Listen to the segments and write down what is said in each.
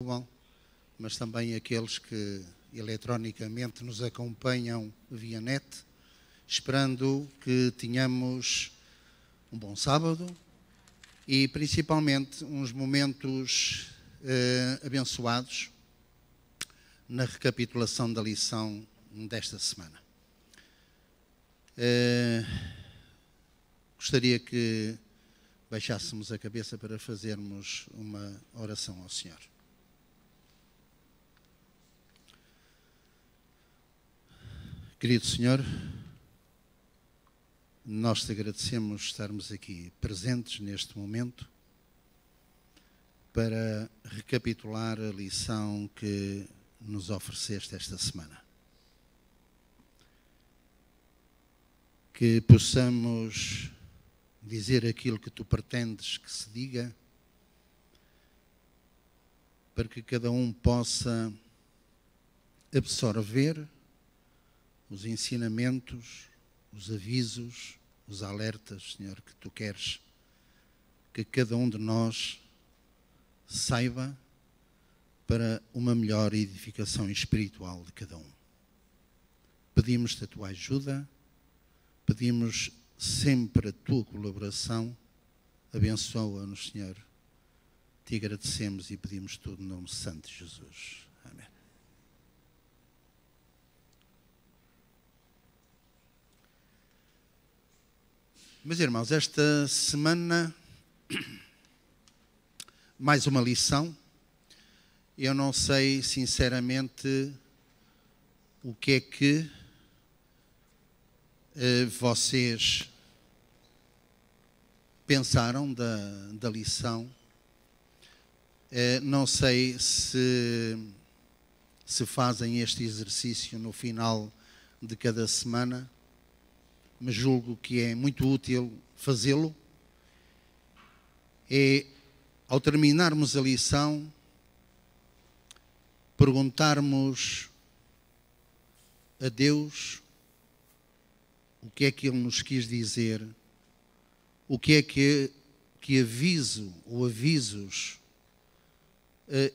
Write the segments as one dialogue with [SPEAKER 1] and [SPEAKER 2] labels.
[SPEAKER 1] Bom, mas também aqueles que eletronicamente nos acompanham via net, esperando que tenhamos um bom sábado e principalmente uns momentos abençoados na recapitulação da lição desta semana. Gostaria que baixássemos a cabeça para fazermos uma oração ao Senhor. Querido Senhor, nós te agradecemos estarmos aqui presentes neste momento para recapitular a lição que nos ofereceste esta semana. Que possamos dizer aquilo que tu pretendes que se diga, para que cada um possa absorver os ensinamentos, os avisos, os alertas, Senhor, que tu queres que cada um de nós saiba para uma melhor edificação espiritual de cada um. Pedimos-te a tua ajuda, pedimos sempre a tua colaboração, abençoa-nos, Senhor. Te agradecemos e pedimos tudo no nome santo de Jesus. Amém. Meus irmãos, esta semana, mais uma lição. Eu não sei, sinceramente, o que é que vocês pensaram da lição. Não sei se fazem este exercício no final de cada semana, mas julgo que é muito útil fazê-lo. É, ao terminarmos a lição, perguntarmos a Deus o que é que Ele nos quis dizer, o que é que aviso ou avisos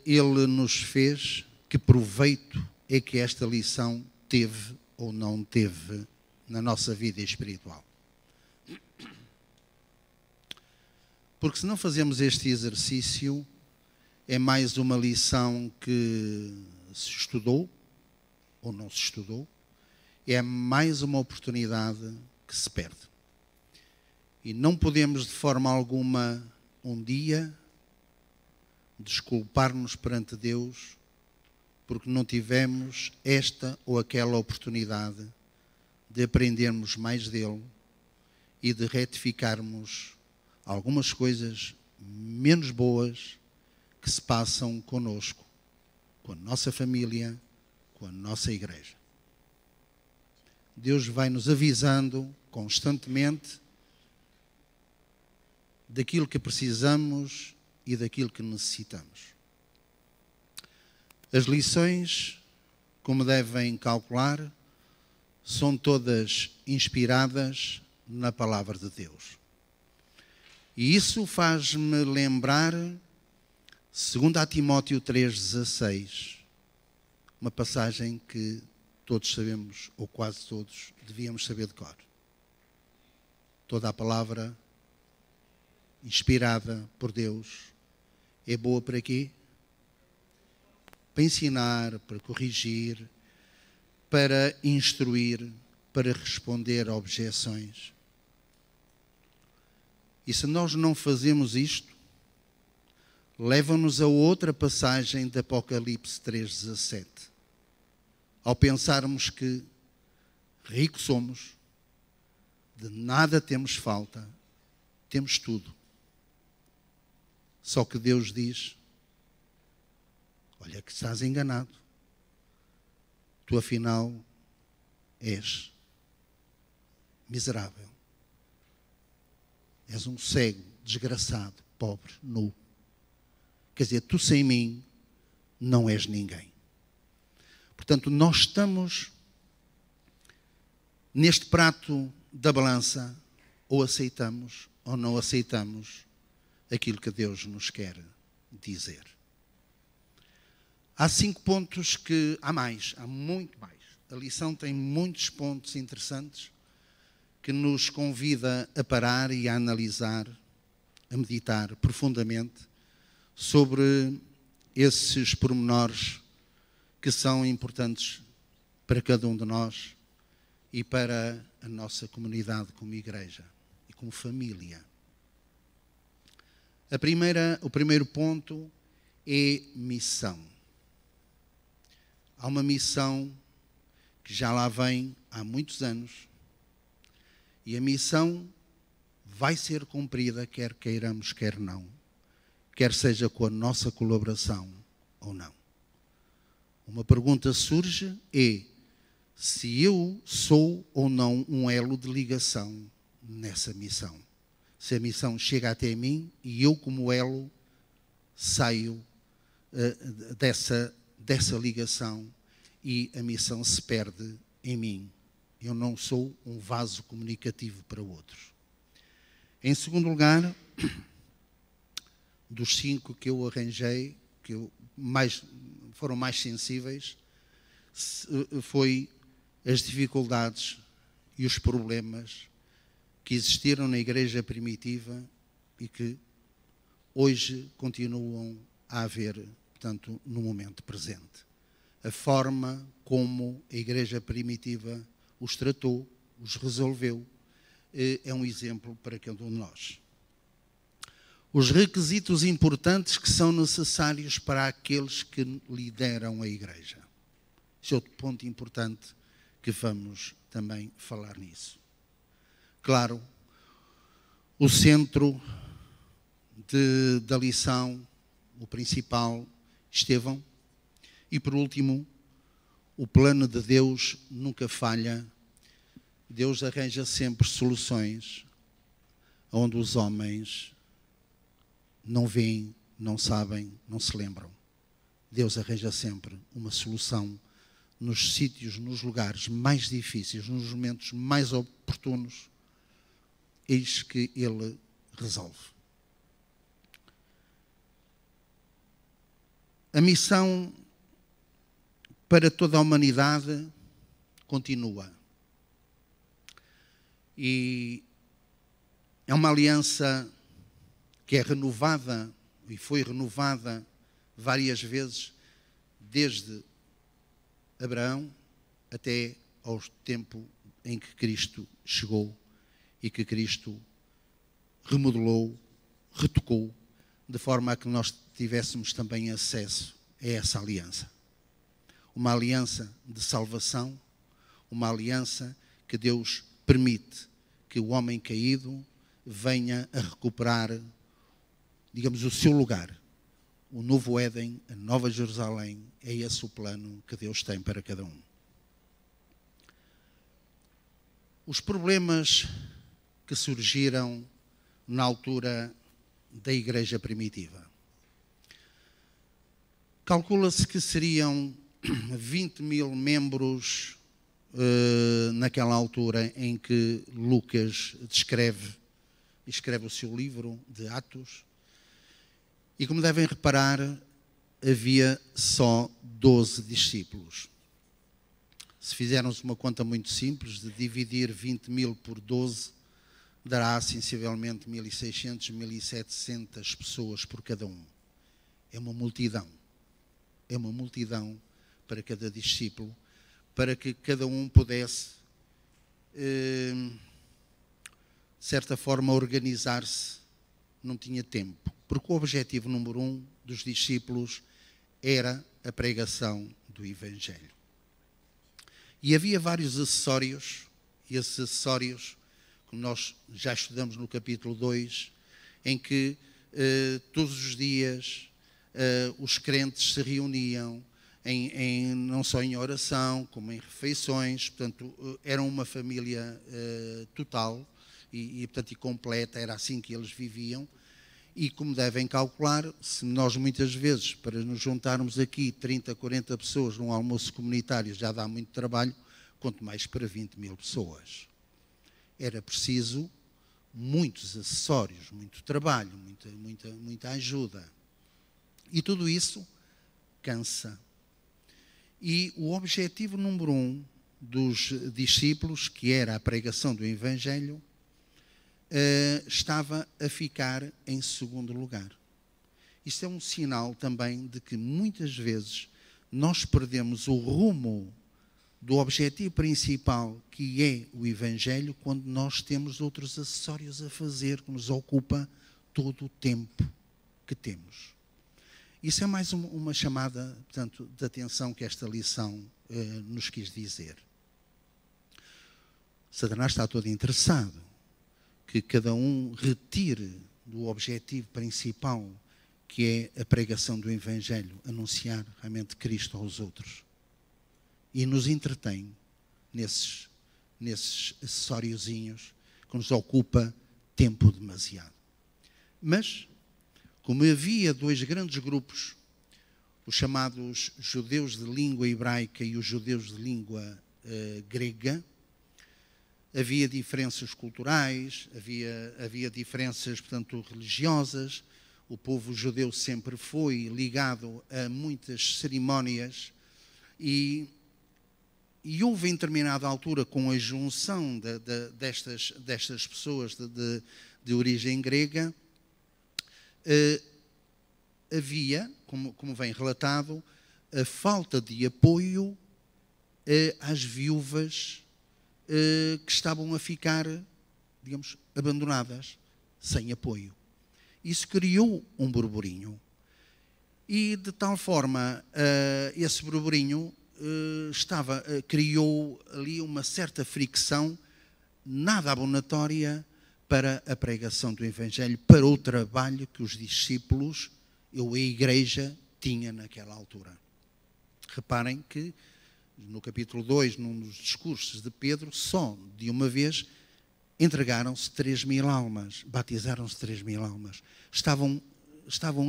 [SPEAKER 1] Ele nos fez, que proveito é que esta lição teve ou não teve na nossa vida espiritual. Porque se não fazemos este exercício, é mais uma lição que se estudou ou não se estudou, é mais uma oportunidade que se perde. E não podemos de forma alguma um dia desculpar-nos perante Deus porque não tivemos esta ou aquela oportunidade de aprendermos mais dele e de retificarmos algumas coisas menos boas que se passam conosco, com a nossa família, com a nossa igreja. Deus vai nos avisando constantemente daquilo que precisamos e daquilo que necessitamos. As lições, como devem calcular, são todas inspiradas na palavra de Deus. E isso faz-me lembrar 2 Timóteo 3,16, uma passagem que todos sabemos, ou quase todos, devíamos saber de cor. Toda a palavra inspirada por Deus é boa para quê? Para ensinar, para corrigir, para instruir, para responder a objeções. E se nós não fazemos isto, leva-nos a outra passagem de Apocalipse 3,17. Ao pensarmos que ricos somos, de nada temos falta, temos tudo. Só que Deus diz, olha que estás enganado. Tu afinal és miserável. És um cego, desgraçado, pobre, nu. Quer dizer, tu sem mim não és ninguém. Portanto, nós estamos neste prato da balança, ou aceitamos ou não aceitamos aquilo que Deus nos quer dizer. Há 5 pontos que... há muito mais. A lição tem muitos pontos interessantes que nos convida a parar e a analisar, a meditar profundamente sobre esses pormenores que são importantes para cada um de nós e para a nossa comunidade como igreja e como família. O primeiro ponto é missão. Há uma missão que já lá vem há muitos anos e a missão vai ser cumprida, quer queiramos, quer não, quer seja com a nossa colaboração ou não. Uma pergunta surge é se eu sou ou não um elo de ligação nessa missão. Se a missão chega até mim e eu como elo saio dessa ligação e a missão se perde em mim. Eu não sou um vaso comunicativo para outros. Em segundo lugar, dos 5 que eu arranjei, foram mais sensíveis, foi as dificuldades e os problemas que existiram na igreja primitiva e que hoje continuam a haver, portanto, no momento presente. A forma como a igreja primitiva os tratou, os resolveu, é um exemplo para cada um de nós. Os requisitos importantes que são necessários para aqueles que lideram a igreja. Este é outro ponto importante que vamos também falar nisso. Claro, o centro da lição, o principal, Estevão. E por último, o plano de Deus nunca falha. Deus arranja sempre soluções onde os homens não veem, não sabem, não se lembram. Deus arranja sempre uma solução nos sítios, nos lugares mais difíceis, nos momentos mais oportunos. Eis que Ele resolve. A missão para toda a humanidade continua. E é uma aliança que é renovada e foi renovada várias vezes desde Abraão até ao tempo em que Cristo chegou e que Cristo remodelou, retocou, de forma a que nós tivéssemos também acesso a essa aliança. Uma aliança de salvação, uma aliança que Deus permite que o homem caído venha a recuperar, digamos, o seu lugar. O novo Éden, a nova Jerusalém, é esse o plano que Deus tem para cada um. Os problemas que surgiram na altura da igreja primitiva. Calcula-se que seriam 20 mil membros naquela altura em que Lucas escreve o seu livro de Atos. E como devem reparar, havia só 12 discípulos. Se fizermos uma conta muito simples, de dividir 20 mil por 12, dará sensivelmente 1.600, 1.700 pessoas por cada um. É uma multidão. É uma multidão para cada discípulo, para que cada um pudesse, de certa forma, organizar-se. Não tinha tempo, porque o objetivo número 1 dos discípulos era a pregação do Evangelho. E havia vários acessórios, e esses acessórios, como nós já estudamos no capítulo 2, em que todos os dias os crentes se reuniam, não só em oração, como em refeições, portanto, eram uma família total e completa, era assim que eles viviam. E como devem calcular, se nós muitas vezes, para nos juntarmos aqui 30, 40 pessoas num almoço comunitário já dá muito trabalho, quanto mais para 20 mil pessoas. Era preciso muitos acessórios, muito trabalho, muita ajuda. E tudo isso cansa. E o objetivo número 1 dos discípulos, que era a pregação do Evangelho, estava a ficar em segundo lugar. Isto é um sinal também de que muitas vezes nós perdemos o rumo do objetivo principal, que é o Evangelho, quando nós temos outros acessórios a fazer, que nos ocupa todo o tempo que temos. Isso é mais uma chamada, portanto, de atenção que esta lição nos quis dizer. Satanás está todo interessado que cada um retire do objetivo principal, que é a pregação do Evangelho, anunciar realmente Cristo aos outros. E nos entretém nesses acessóriozinhos que nos ocupa tempo demasiado. Mas, como havia 2 grandes grupos, os chamados judeus de língua hebraica e os judeus de língua grega, havia diferenças culturais, havia diferenças, portanto, religiosas. O povo judeu sempre foi ligado a muitas cerimónias e houve em determinada altura, com a junção destas pessoas de origem grega, havia, como vem relatado, a falta de apoio às viúvas que estavam a ficar, digamos, abandonadas, sem apoio. Isso criou um burburinho. E de tal forma, esse burburinho criou ali uma certa fricção, nada abonatória para a pregação do Evangelho, para o trabalho que os discípulos, a igreja, tinha naquela altura. Reparem que no capítulo 2, num dos discursos de Pedro, só de uma vez entregaram-se 3.000 almas, batizaram-se 3.000 almas. Estavam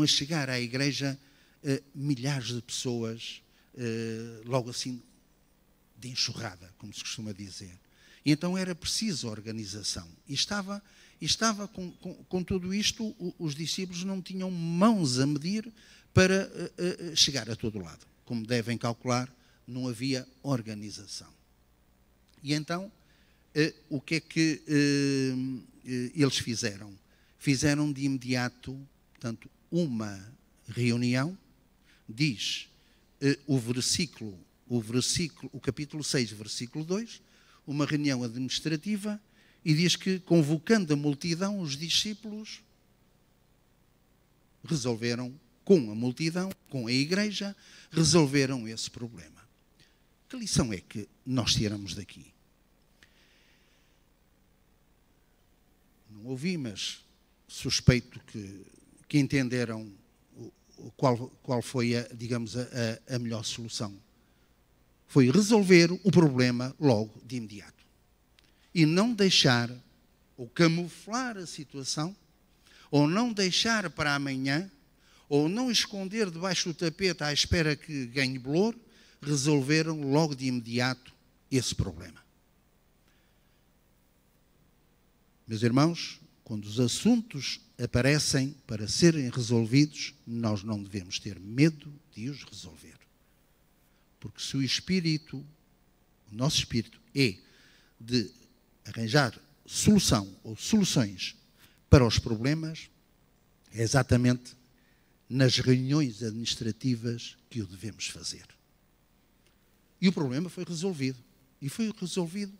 [SPEAKER 1] a chegar à igreja milhares de pessoas, logo assim, de enxurrada, como se costuma dizer. E então era preciso organização. E estava com tudo isto, os discípulos não tinham mãos a medir para chegar a todo lado. Como devem calcular, não havia organização. E então, o que é que eles fizeram? Fizeram de imediato, portanto, uma reunião, diz o capítulo 6, versículo 2, uma reunião administrativa, e diz que, convocando a multidão, os discípulos resolveram, com a multidão, com a igreja, resolveram esse problema. Que lição é que nós tiramos daqui? Não ouvi, mas suspeito que entenderam qual foi, digamos, a melhor solução. Foi resolver o problema logo de imediato. E não deixar, ou camuflar a situação, ou não deixar para amanhã, ou não esconder debaixo do tapete à espera que ganhe bolor. Resolveram logo de imediato esse problema. Meus irmãos, quando os assuntos aparecem para serem resolvidos, nós não devemos ter medo de os resolver. Porque se o nosso espírito é de arranjar solução ou soluções para os problemas, é exatamente nas reuniões administrativas que o devemos fazer. E o problema foi resolvido. E foi resolvido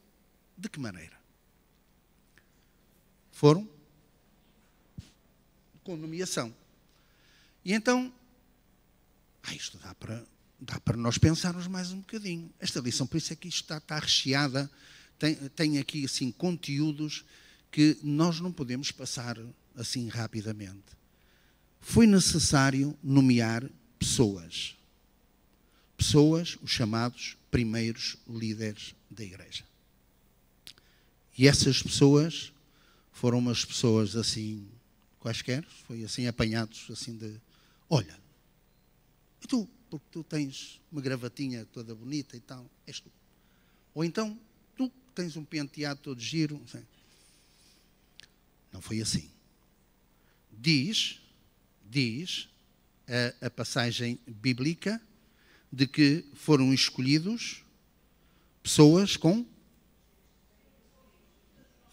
[SPEAKER 1] de que maneira? Foram com nomeação. E então, isto dá para nós pensarmos mais um bocadinho. Esta lição, por isso é que isto está recheada, tem aqui assim conteúdos que nós não podemos passar assim rapidamente. Foi necessário nomear pessoas. Pessoas, os chamados primeiros líderes da igreja. E essas pessoas foram umas pessoas assim, quaisquer, foi assim apanhados, assim de, olha, e tu, porque tu tens uma gravatinha toda bonita e tal, és tu. Ou então, tu tens um penteado todo giro, não sei. Não foi assim. Diz a passagem bíblica, de que foram escolhidos pessoas com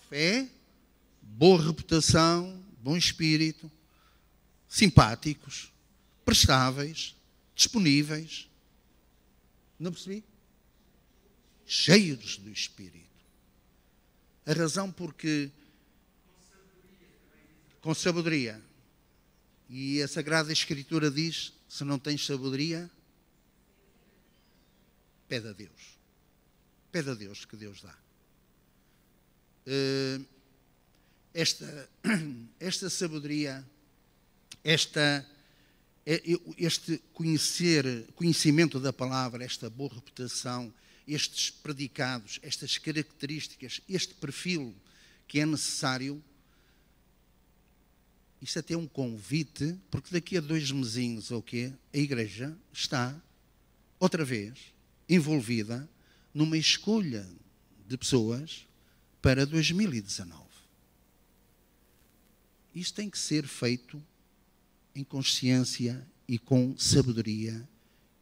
[SPEAKER 1] fé, boa reputação, bom espírito, simpáticos, prestáveis, disponíveis. Não percebi? Cheios do Espírito. A razão porque... Com sabedoria. E a Sagrada Escritura diz, se não tens sabedoria, pede a Deus. Pede a Deus que Deus dá. Esta sabedoria, este conhecimento da palavra, esta boa reputação, estes predicados, estas características, este perfil que é necessário, isto até é um convite, porque daqui a 2 mesinhos ou quê, a Igreja está, outra vez, envolvida numa escolha de pessoas para 2019. Isto tem que ser feito em consciência e com sabedoria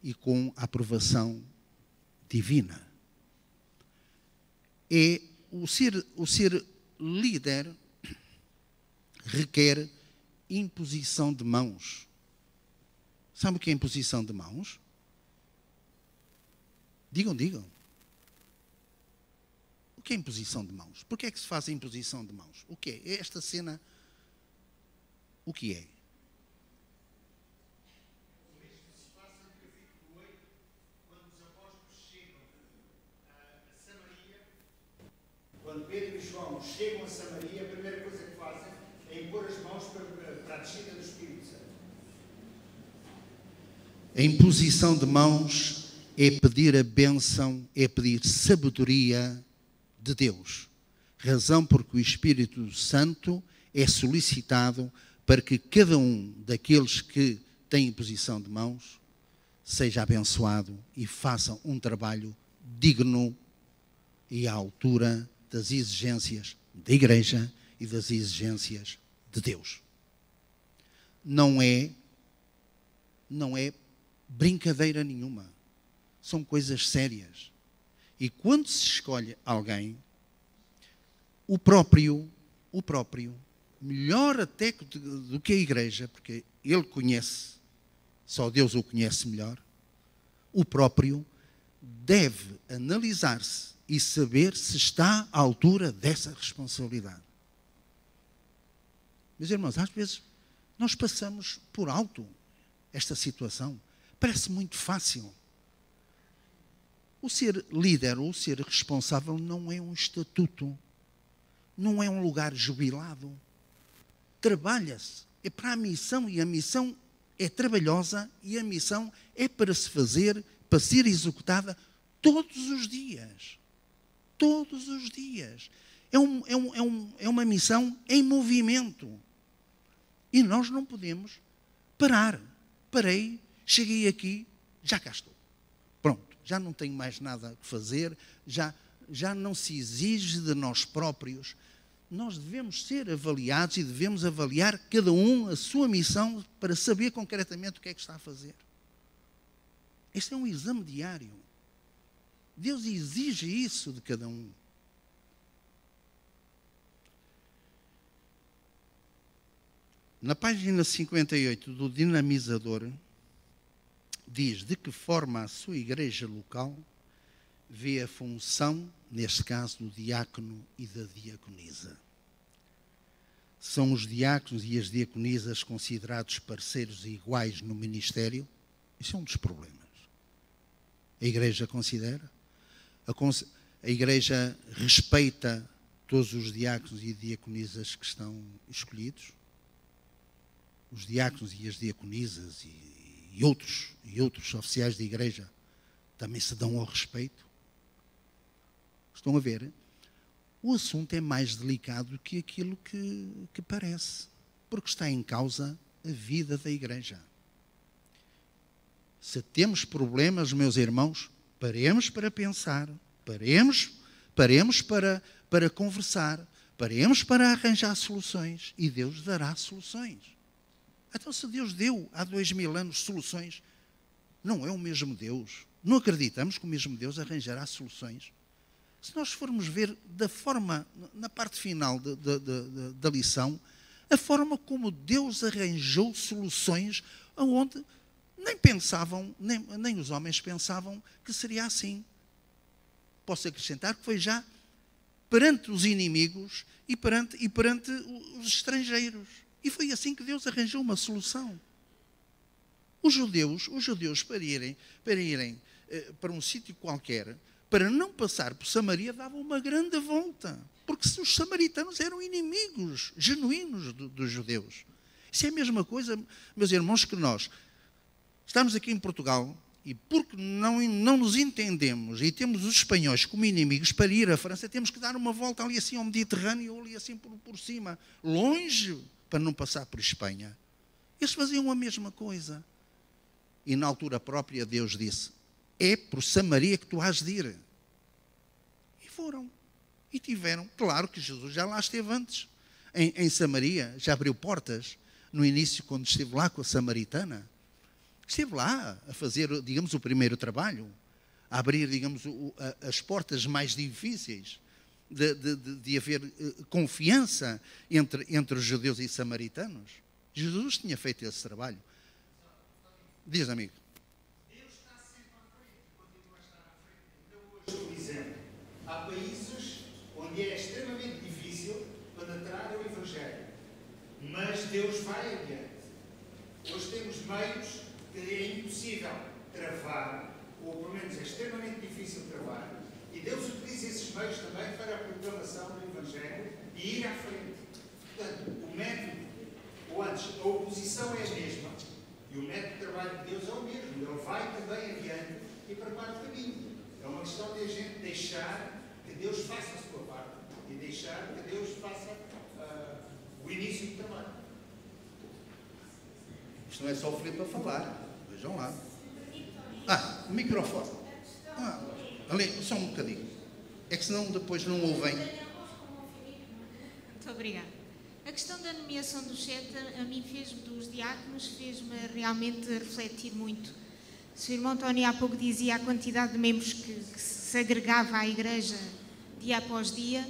[SPEAKER 1] e com a aprovação divina. O ser líder requer imposição de mãos. Sabe o que é imposição de mãos? Digam. O que é imposição de mãos? Por que é que se faz a imposição de mãos? O que é? Esta cena, o que é?
[SPEAKER 2] Quando Pedro e João chegam a Samaria, a primeira coisa que fazem é impor as mãos para a descida do Espírito Santo.
[SPEAKER 1] A imposição de mãos é pedir a bênção, é pedir sabedoria de Deus. Razão porque o Espírito Santo é solicitado para que cada um daqueles que tem imposição de mãos seja abençoado e faça um trabalho digno e à altura das exigências da Igreja e das exigências de Deus. Não é brincadeira nenhuma. São coisas sérias. E quando se escolhe alguém, o próprio, melhor até do que a Igreja, porque ele conhece, só Deus o conhece melhor, o próprio deve analisar-se e saber se está à altura dessa responsabilidade. Meus irmãos, às vezes nós passamos por alto esta situação. Parece muito fácil. O ser líder ou o ser responsável não é um estatuto, não é um lugar jubilado. Trabalha-se, é para a missão, e a missão é trabalhosa, e a missão é para se fazer, para ser executada todos os dias. Todos os dias. É uma missão em movimento. E nós não podemos parar. Parei, cheguei aqui, já cá estou. Pronto, já não tenho mais nada a fazer, já não se exige de nós próprios. Nós devemos ser avaliados e devemos avaliar cada um a sua missão para saber concretamente o que é que está a fazer. Este é um exame diário. Deus exige isso de cada um. Na página 58 do Dinamizador, diz de que forma a sua igreja local vê a função, neste caso, do diácono e da diaconisa. São os diáconos e as diaconisas considerados parceiros iguais no ministério? Isso é um dos problemas. A igreja considera? A igreja respeita todos os diáconos e diaconisas que estão escolhidos? Os diáconos e as diaconisas e outros oficiais da igreja também se dão ao respeito? Estão a ver? O assunto é mais delicado que aquilo que parece, porque está em causa a vida da igreja. Se temos problemas, meus irmãos, paremos para pensar, paremos para conversar, paremos para arranjar soluções, e Deus dará soluções. Então, se Deus deu há 2000 anos soluções, Não é o mesmo Deus. Não acreditamos que o mesmo Deus arranjará soluções. Se nós formos ver da forma, na parte final da lição, a forma como Deus arranjou soluções aonde nem pensavam, nem os homens pensavam que seria assim. Posso acrescentar que foi já perante os inimigos e perante os estrangeiros. E foi assim que Deus arranjou uma solução. Os judeus para irem para um sítio qualquer, para não passar por Samaria, davam uma grande volta. Porque os samaritanos eram inimigos genuínos dos judeus. Isso é a mesma coisa, meus irmãos, que nós estamos aqui em Portugal e porque não nos entendemos e temos os espanhóis como inimigos, para ir à França temos que dar uma volta ali assim ao Mediterrâneo ou ali assim por cima, longe, para não passar por Espanha. Eles faziam a mesma coisa. E na altura própria Deus disse: é por Samaria que tu has de ir. E foram. E tiveram. Claro que Jesus já lá esteve antes. Em Samaria, já abriu portas. No início, quando esteve lá com a samaritana, esteve lá a fazer, digamos, o primeiro trabalho. A abrir, digamos, as portas mais difíceis de haver confiança entre os judeus e samaritanos. Jesus tinha feito esse trabalho. Diz, amigo.
[SPEAKER 2] Deus está sempre à frente, continua a estar à frente. Então, hoje, por exemplo, há países onde é extremamente difícil penetrar o Evangelho, mas Deus vai adiante. Hoje temos meios que é impossível travar, ou pelo menos é extremamente difícil travar, e Deus utiliza esses meios também para a proclamação do Evangelho e ir à frente. Portanto, o método, ou antes, a oposição é a mesma, e o método de trabalho de Deus é o mesmo. Ele vai também adiante e prepara o caminho. É uma questão de a gente deixar que Deus faça a sua parte e deixar que Deus faça o início do trabalho.
[SPEAKER 1] Isto não é só o Filipe a falar. Vejam lá. O microfone. Ali, só um bocadinho. É que senão depois não ouvem.
[SPEAKER 3] Muito obrigada. A questão da nomeação do chefe, a mim dos diáconos, fez-me realmente refletir muito. Se o irmão Tony há pouco dizia a quantidade de membros que se agregava à igreja dia após dia,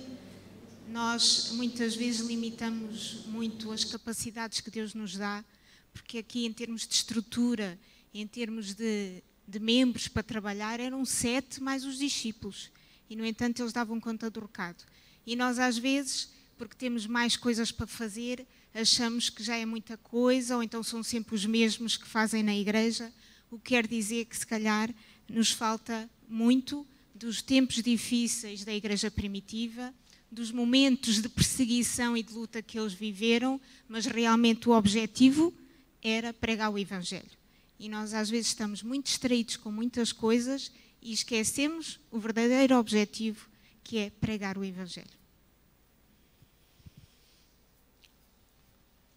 [SPEAKER 3] nós muitas vezes limitamos muito as capacidades que Deus nos dá, porque aqui em termos de estrutura, em termos de membros para trabalhar, eram 7 mais os discípulos. E, no entanto, eles davam conta do recado. E nós, às vezes, porque temos mais coisas para fazer, achamos que já é muita coisa, ou então são sempre os mesmos que fazem na igreja, o que quer dizer que, se calhar, nos falta muito dos tempos difíceis da igreja primitiva, dos momentos de perseguição e de luta que eles viveram, mas realmente o objetivo era pregar o Evangelho. E nós, às vezes, estamos muito distraídos com muitas coisas e esquecemos o verdadeiro objetivo, que é pregar o Evangelho.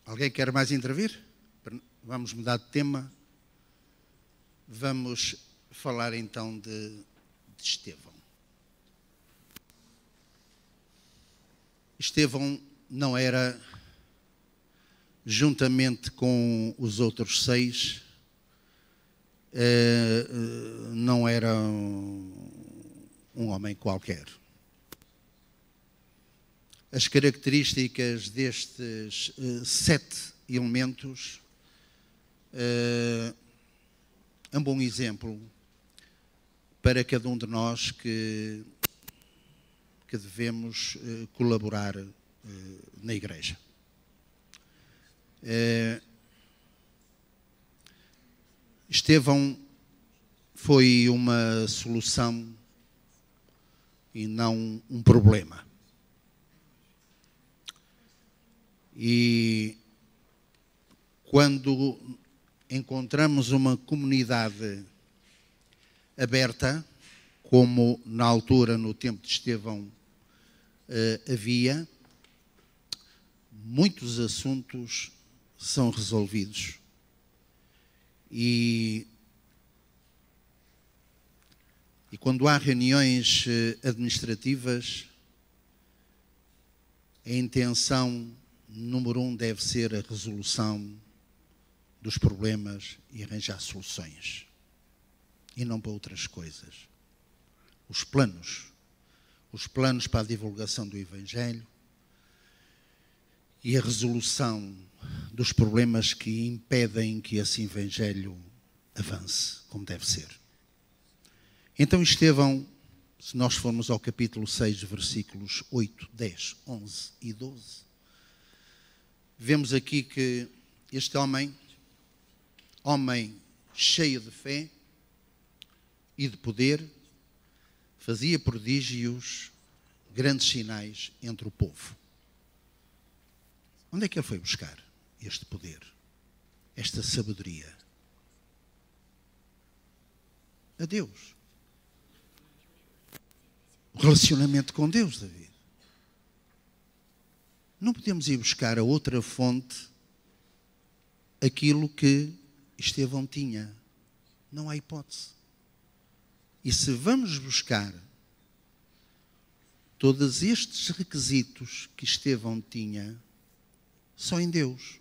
[SPEAKER 1] Alguém quer mais intervir? Vamos mudar de tema. Vamos falar então de Estevão. Estevão não era, juntamente com os outros 6, não era um homem qualquer. As características destes 7 elementos é um bom exemplo para cada um de nós que devemos colaborar na igreja. Estevão foi uma solução e não um problema. E quando encontramos uma comunidade aberta, como na altura, no tempo de Estevão, havia, muitos assuntos são resolvidos. E quando há reuniões administrativas, a intenção número 1 deve ser a resolução dos problemas e arranjar soluções. e não para outras coisas. Os planos para a divulgação do Evangelho e a resolução dos problemas que impedem que esse Evangelho avance como deve ser. Então Estevão, se nós formos ao capítulo 6, versículos 8, 10, 11 e 12, vemos aqui que este homem cheio de fé e de poder, fazia prodígios, grandes sinais entre o povo. Onde é que ele foi buscar este poder, esta sabedoria? A Deus. O relacionamento com Deus, David. Não podemos ir buscar a outra fonte aquilo que Estevão tinha. Não há hipótese. E se vamos buscar todos estes requisitos que Estevão tinha, só em Deus.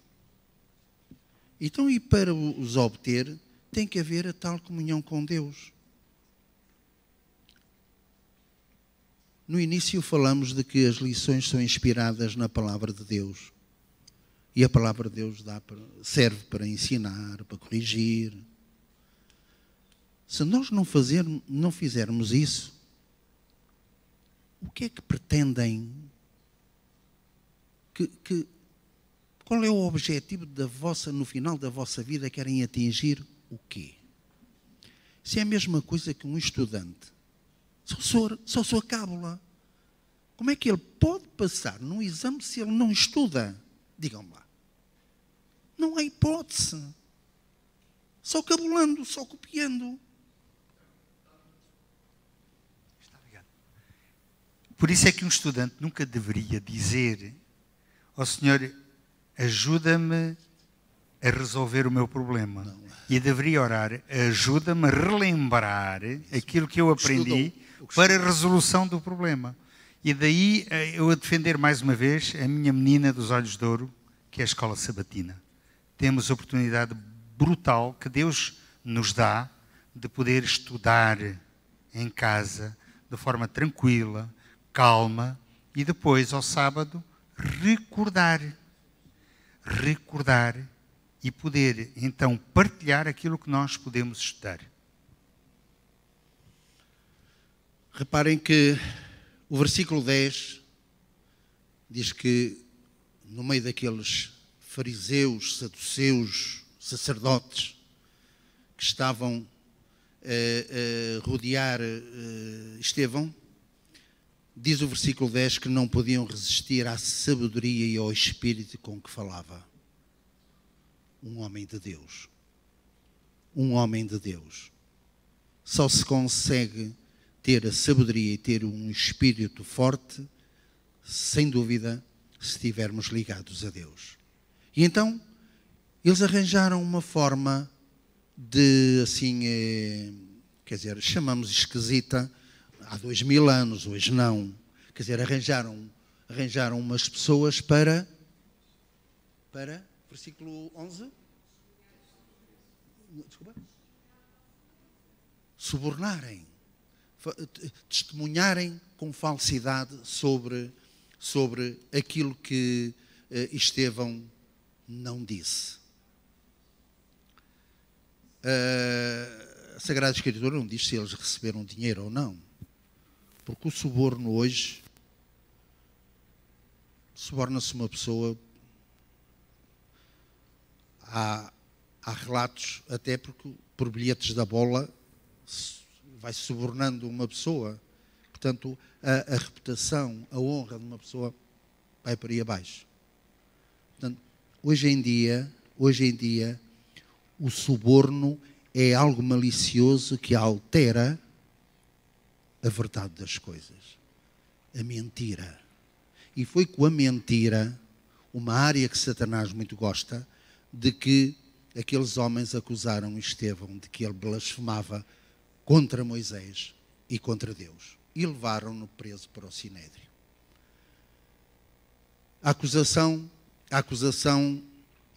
[SPEAKER 1] Então, e para os obter, tem que haver a tal comunhão com Deus. No início falamos de que as lições são inspiradas na Palavra de Deus. E a Palavra de Deus serve para ensinar, para corrigir. Se nós não fizermos isso, o que é que pretendem? Qual é o objetivo no final da vossa vida? Querem atingir o quê? Se é a mesma coisa que um estudante, só sua cábula. Como é que ele pode passar num exame se ele não estuda? Digam-me lá. Não há hipótese. Só cabulando, só copiando.
[SPEAKER 2] Por isso é que um estudante nunca deveria dizer: ó Senhor, ajuda-me a resolver o meu problema. Não. E deveria orar: ajuda-me a relembrar aquilo que eu aprendi para a resolução do problema. E daí eu a defender mais uma vez a minha menina dos olhos de ouro, que é a escola sabatina. Temos a oportunidade brutal que Deus nos dá de poder estudar em casa, de forma tranquila, calma, e depois, ao sábado, recordar e poder, então, partilhar aquilo que nós podemos estudar.
[SPEAKER 1] Reparem que o versículo 10 diz que, no meio daqueles fariseus, saduceus, sacerdotes, que estavam a rodear Estevão, diz o versículo 10 que não podiam resistir à sabedoria e ao espírito com que falava. Um homem de Deus. Um homem de Deus. Só se consegue ter a sabedoria e ter um espírito forte, sem dúvida, se estivermos ligados a Deus. E então, eles arranjaram uma forma de, assim, quer dizer, chamamos esquisita, há 2000 anos, hoje não. Quer dizer, arranjaram umas pessoas para versículo 11? Desculpa? Subornarem, testemunharem com falsidade sobre aquilo que Estevão não disse. A Sagrada Escritura não diz se eles receberam dinheiro ou não. Porque o suborno hoje, suborna-se uma pessoa, há relatos, até porque por bilhetes da bola vai subornando uma pessoa. Portanto, a reputação, a honra de uma pessoa vai por aí abaixo. Portanto, hoje em dia, o suborno é algo malicioso que altera a verdade das coisas. A mentira. E foi com a mentira, uma área que Satanás muito gosta, de que aqueles homens acusaram Estevão de que ele blasfemava contra Moisés e contra Deus. E levaram-no preso para o Sinédrio. A acusação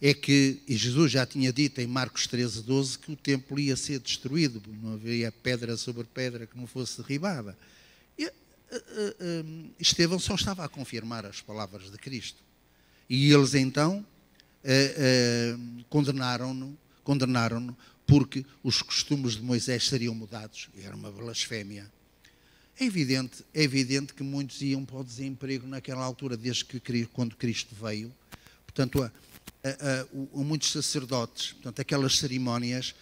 [SPEAKER 1] é que, e Jesus já tinha dito em Marcos 13:12, que o templo ia ser destruído, não havia pedra sobre pedra que não fosse derribada. E, Estevão só estava a confirmar as palavras de Cristo. E eles então condenaram-no porque os costumes de Moisés seriam mudados. Era uma blasfémia. É evidente que muitos iam para o desemprego naquela altura, quando Cristo veio. Portanto, muitos sacerdotes, portanto, aquelas cerimónias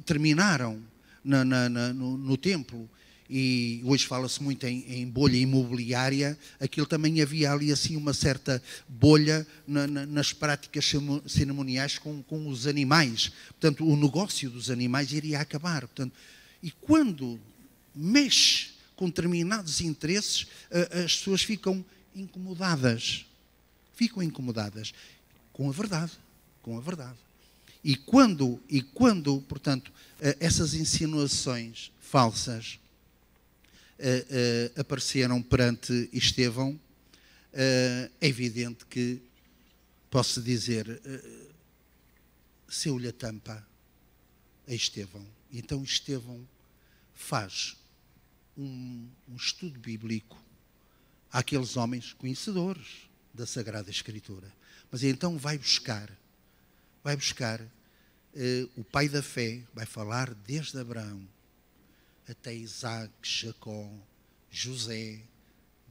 [SPEAKER 1] terminaram no templo. E hoje fala-se muito em bolha imobiliária. Aquilo também havia ali assim uma certa bolha nas práticas cerimoniais com os animais. Portanto, o negócio dos animais iria acabar. Portanto, e quando mexe com determinados interesses, as pessoas ficam incomodadas. Ficam incomodadas com a verdade. E quando portanto, essas insinuações falsas apareceram perante Estevão, é evidente que, posso dizer, saiu-lhe a tampa a Estevão. Então Estevão faz um estudo bíblico àqueles homens conhecedores da Sagrada Escritura. Mas então vai buscar o pai da fé, vai falar desde Abraão até Isaac, Jacó, José,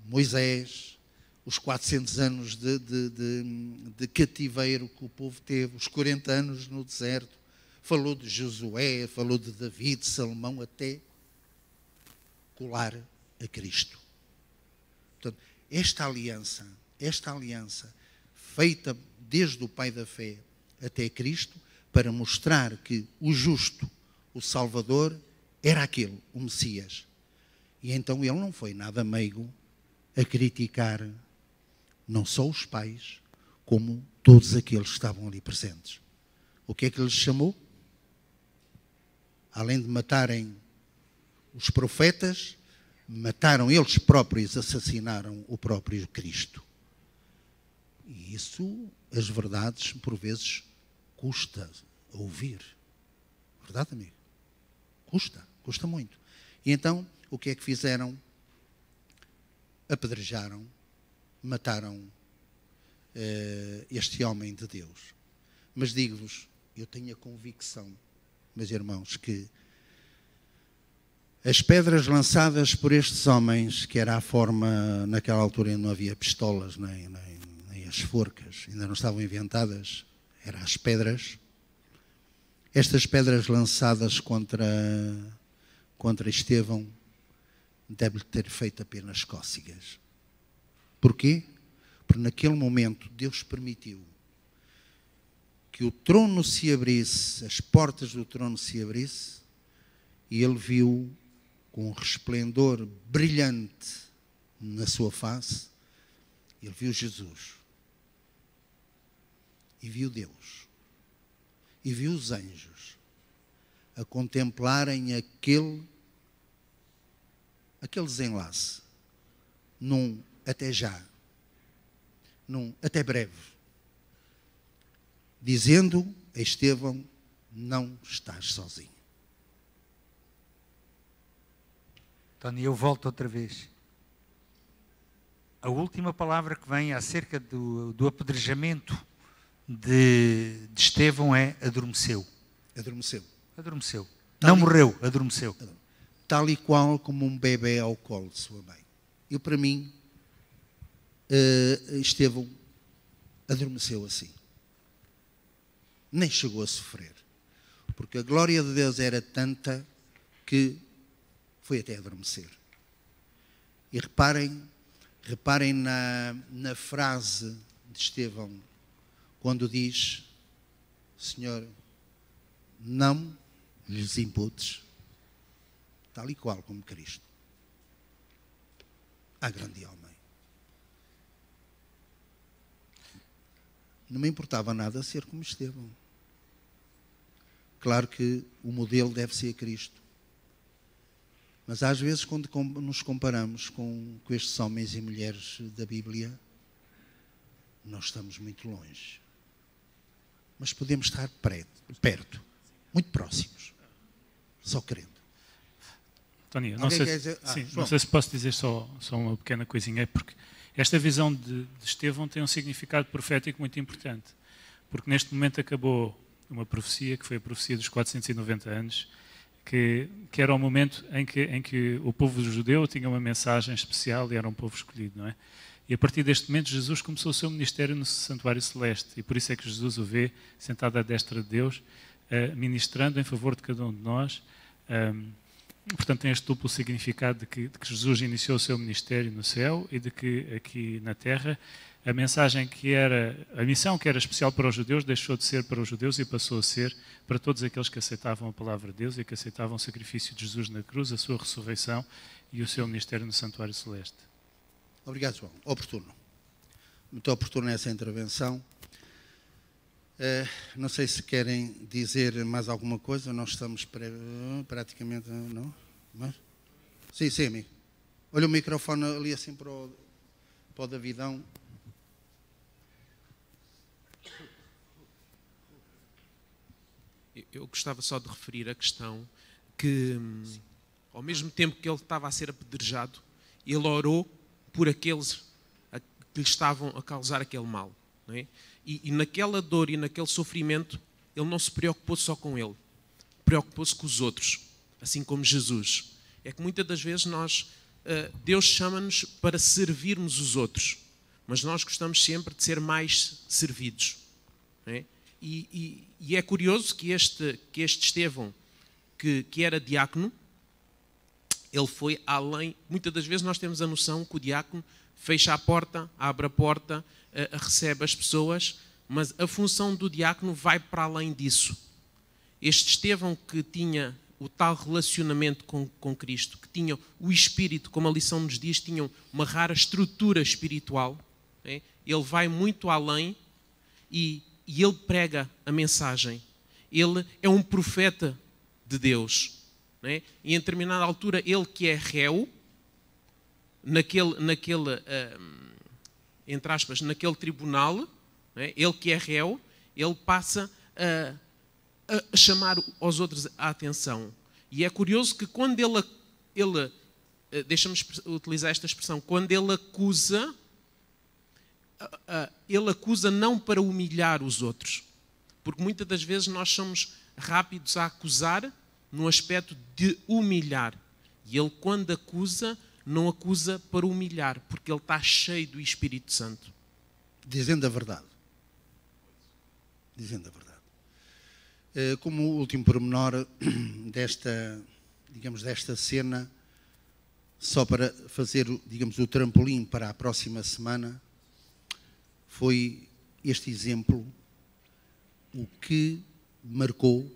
[SPEAKER 1] Moisés, os 400 anos de cativeiro que o povo teve, os 40 anos no deserto, falou de Josué, falou de David, de Salomão, até colar a Cristo. Portanto, esta aliança feita desde o pai da fé até Cristo, para mostrar que o justo, o Salvador, era aquele, o Messias. E então ele não foi nada meigo a criticar não só os pais, como todos aqueles que estavam ali presentes. O que é que lhes chamou? Além de matarem os profetas, mataram eles próprios, assassinaram o próprio Cristo. E isso, as verdades, por vezes, custa a ouvir. Verdade, amigo? Custa muito. E então, o que é que fizeram? Apedrejaram, mataram este homem de Deus. Mas digo-vos, eu tenho a convicção, meus irmãos, que as pedras lançadas por estes homens, que era a forma, naquela altura ainda não havia pistolas, nem as forcas, ainda não estavam inventadas, eram as pedras. Estas pedras lançadas contra Estevão devem ter feito apenas cócegas. Porquê? Porque naquele momento Deus permitiu que o trono se abrisse, as portas do trono se abrissem, e ele viu com um resplendor brilhante na sua face, ele viu Jesus, e viu Deus, e viu os anjos a contemplarem aquele desenlace, num até já, num até breve, dizendo a Estevão: não estás sozinho.
[SPEAKER 4] Tony, eu volto outra vez. A última palavra que vem acerca do apedrejamento de Estevão é adormeceu. Adormeceu. Não morreu, adormeceu.
[SPEAKER 1] Tal e qual como um bebê ao colo de sua mãe. E para mim, Estevão adormeceu assim. Nem chegou a sofrer. Porque a glória de Deus era tanta que foi até adormecer. E reparem na frase de Estevão, quando diz: Senhor, não lhes imputes, tal e qual como Cristo. Ah, grande homem. Não me importava nada ser como Estevão. Claro que o modelo deve ser Cristo. Mas às vezes, quando nos comparamos com estes homens e mulheres da Bíblia, nós estamos muito longe. mas podemos estar perto, muito próximos, só querendo.
[SPEAKER 5] Tony, não sei se posso dizer só uma pequena coisinha, porque esta visão de Estevão tem um significado profético muito importante, porque neste momento acabou uma profecia, que foi a profecia dos 490 anos, que era o momento em que o povo judeu tinha uma mensagem especial e era um povo escolhido, não é? E a partir deste momento Jesus começou o seu ministério no santuário celeste, e por isso é que Jesus o vê sentado à destra de Deus, ministrando em favor de cada um de nós. Portanto, tem este duplo significado de que Jesus iniciou o seu ministério no céu e de que aqui na terra a mensagem a missão que era especial para os judeus deixou de ser para os judeus e passou a ser para todos aqueles que aceitavam a palavra de Deus e que aceitavam o sacrifício de Jesus na cruz, a sua ressurreição e o seu ministério no santuário celeste.
[SPEAKER 1] Obrigado, João. Oportuno. Muito oportuna essa intervenção. Não sei se querem dizer mais alguma coisa, nós estamos praticamente... Não? Mas? Sim, amigo. Olha o microfone ali assim para o Davidão.
[SPEAKER 6] Eu gostava só de referir a questão que, ao mesmo tempo que ele estava a ser apedrejado, ele orou por aqueles que lhe estavam a causar aquele mal. Não é? E naquela dor e naquele sofrimento, ele não se preocupou só com ele, preocupou-se com os outros, assim como Jesus. É que muitas das vezes Deus chama-nos para servirmos os outros, mas nós gostamos sempre de ser mais servidos. Não é? E é curioso que este Estevão, que era diácono, ele foi além. Muitas das vezes nós temos a noção que o diácono fecha a porta, abre a porta, recebe as pessoas, mas a função do diácono vai para além disso. Este Estevão, que tinha o tal relacionamento com Cristo, que tinha o Espírito, como a lição nos diz, tinha uma rara estrutura espiritual, né? Ele vai muito além e ele prega a mensagem. Ele é um profeta de Deus. Né? E em determinada altura, ele que é réu, entre aspas, naquele tribunal, né? Ele que é réu, ele passa a chamar aos outros a atenção. E é curioso que quando ele deixa-me utilizar esta expressão, quando ele acusa não para humilhar os outros, porque muitas das vezes nós somos rápidos a acusar no aspecto de humilhar, e ele quando acusa, não acusa para humilhar, porque ele está cheio do Espírito Santo.
[SPEAKER 1] Dizendo a verdade. Dizendo a verdade. Como último pormenor desta cena, só para fazer, digamos, o trampolim para a próxima semana, foi este exemplo o que marcou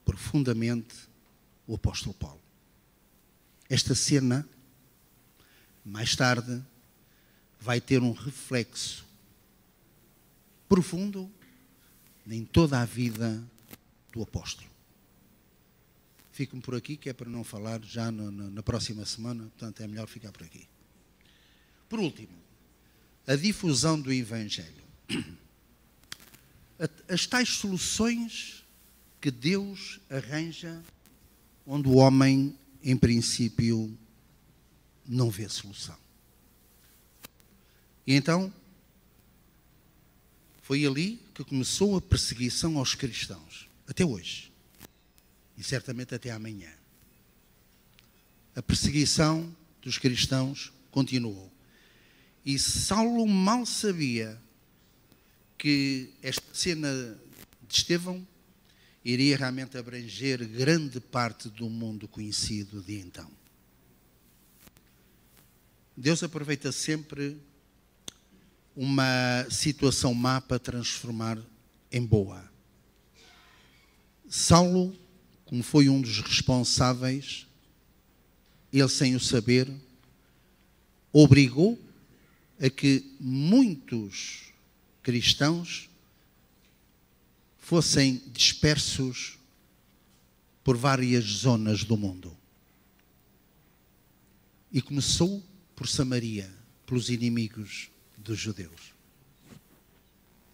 [SPEAKER 1] profundamente o apóstolo Paulo. Esta cena, mais tarde, vai ter um reflexo profundo em toda a vida do apóstolo. Fico-me por aqui, que é para não falar já na próxima semana, portanto é melhor ficar por aqui. Por último, a difusão do Evangelho. As tais soluções que Deus arranja onde o homem, em princípio, não vê solução. E então, foi ali que começou a perseguição aos cristãos, até hoje, e certamente até amanhã. A perseguição dos cristãos continuou. E Saulo mal sabia que esta cena de Estevão iria realmente abranger grande parte do mundo conhecido de então. Deus aproveita sempre uma situação má para transformar em boa. Saulo, como foi um dos responsáveis, ele sem o saber, obrigou a que muitos cristãos fossem dispersos por várias zonas do mundo. E começou por Samaria, pelos inimigos dos judeus.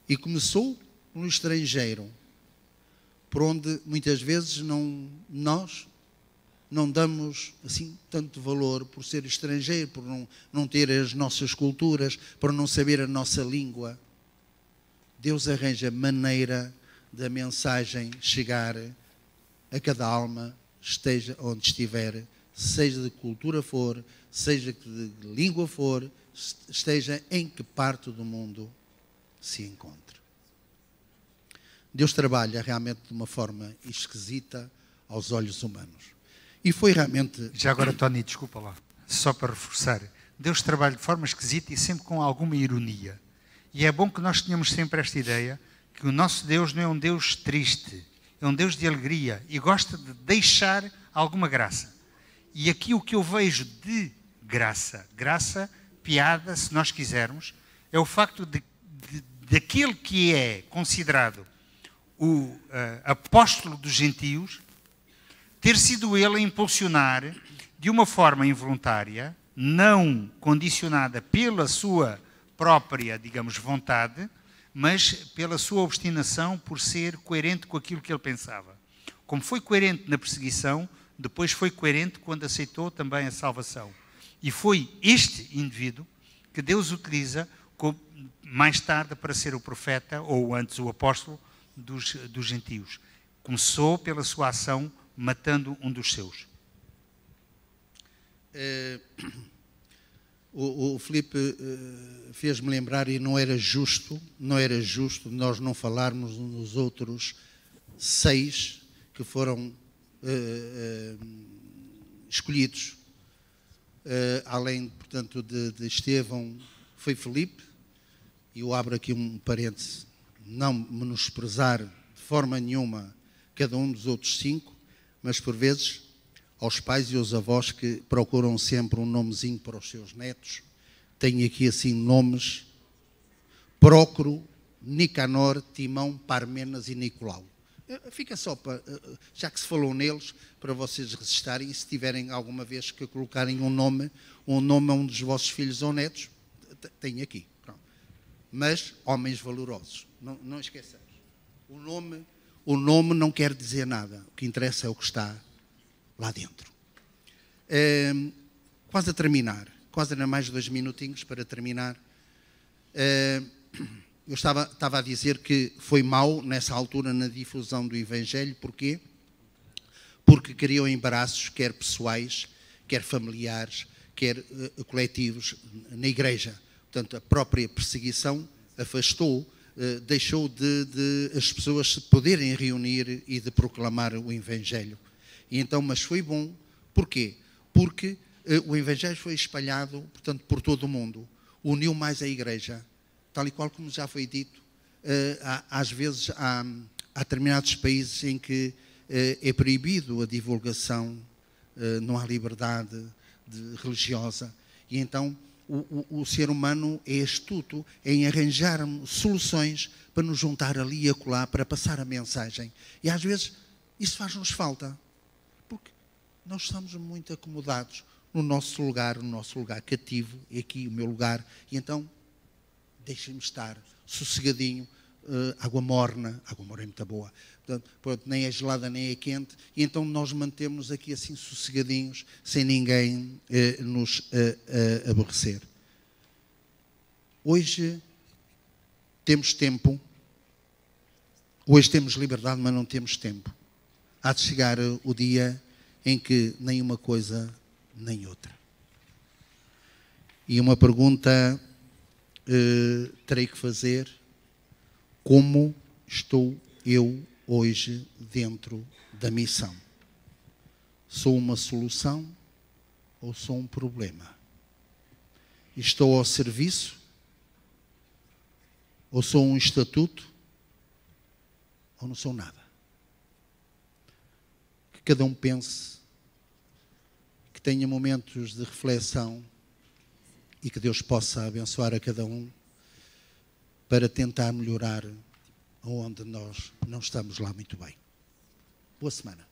[SPEAKER 1] E começou no estrangeiro, por onde muitas vezes nós não damos assim tanto valor por ser estrangeiro, por não ter as nossas culturas, por não saber a nossa língua. Deus arranja maneira da mensagem chegar a cada alma, esteja onde estiver, seja de cultura for, seja de língua for, esteja em que parte do mundo se encontre. Deus trabalha realmente de uma forma esquisita aos olhos humanos. E foi realmente...
[SPEAKER 4] Já agora, Tony, desculpa lá, só para reforçar. Deus trabalha de forma esquisita e sempre com alguma ironia. E é bom que nós tenhamos sempre esta ideia que o nosso Deus não é um Deus triste, é um Deus de alegria e gosta de deixar alguma graça. E aqui o que eu vejo de graça, piada, se nós quisermos, é o facto daquele que é considerado o apóstolo dos gentios, ter sido ele a impulsionar de uma forma involuntária, não condicionada pela sua própria, digamos, vontade, mas pela sua obstinação por ser coerente com aquilo que ele pensava. Como foi coerente na perseguição, depois foi coerente quando aceitou também a salvação. E foi este indivíduo que Deus utiliza mais tarde para ser o profeta, ou antes o apóstolo, dos gentios. Começou pela sua ação matando um dos seus.
[SPEAKER 1] O Filipe fez-me lembrar, e não era justo nós não falarmos nos outros 6 que foram escolhidos. Além, portanto, de Estevão, foi Filipe, e eu abro aqui um parêntese, não menosprezar de forma nenhuma cada um dos outros 5, mas por vezes aos pais e aos avós que procuram sempre um nomezinho para os seus netos. Tenho aqui assim nomes: Prócoro, Nicanor, Timão, Parmenas e Nicolau. Fica só, já que se falou neles, para vocês registarem, e se tiverem alguma vez que colocarem um nome a um dos vossos filhos ou netos, tem aqui. Pronto. Mas homens valorosos, não esqueçamos. O nome não quer dizer nada, o que interessa é o que está lá dentro. Quase a terminar, quase era mais 2 minutinhos para terminar. Eu estava a dizer que foi mau nessa altura na difusão do Evangelho. Porquê? Porque criou embaraços, quer pessoais, quer familiares, quer coletivos na igreja. Portanto, a própria perseguição afastou, deixou de as pessoas se poderem reunir e de proclamar o Evangelho. E então, mas foi bom. Porquê? Porque o Evangelho foi espalhado, portanto, por todo o mundo. Uniu mais a igreja. Tal e qual como já foi dito, às vezes há determinados países em que é proibido a divulgação, não há liberdade religiosa. E então o ser humano é astuto em arranjar soluções para nos juntar ali e acolá, para passar a mensagem. E às vezes isso faz-nos falta, porque nós estamos muito acomodados no nosso lugar cativo, é aqui o meu lugar, e então deixem-me estar sossegadinho, água morna é muito boa, portanto, nem é gelada nem é quente, e então nós mantemos-nos aqui assim sossegadinhos, sem ninguém nos aborrecer. Hoje temos tempo, hoje temos liberdade, mas não temos tempo. Há de chegar o dia em que nem uma coisa nem outra. E uma pergunta terei que fazer: como estou eu hoje dentro da missão? Sou uma solução ou sou um problema? Estou ao serviço ou sou um estatuto ou não sou nada? Que cada um pense, que tenha momentos de reflexão, e que Deus possa abençoar a cada um para tentar melhorar onde nós não estamos lá muito bem. Boa semana.